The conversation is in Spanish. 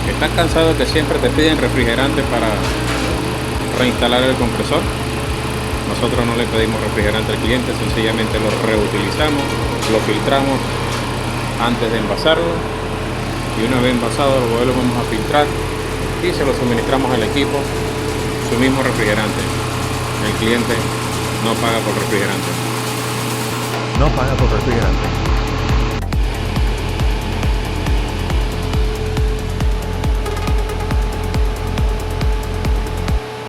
¿Estás cansado de que siempre te piden refrigerante para reinstalar el compresor? Nosotros no le pedimos refrigerante al cliente, sencillamente lo reutilizamos, lo filtramos antes de envasarlo y una vez envasado lo volvemos a filtrar y se lo suministramos al equipo, su mismo refrigerante. El cliente no paga por refrigerante. No paga por refrigerante.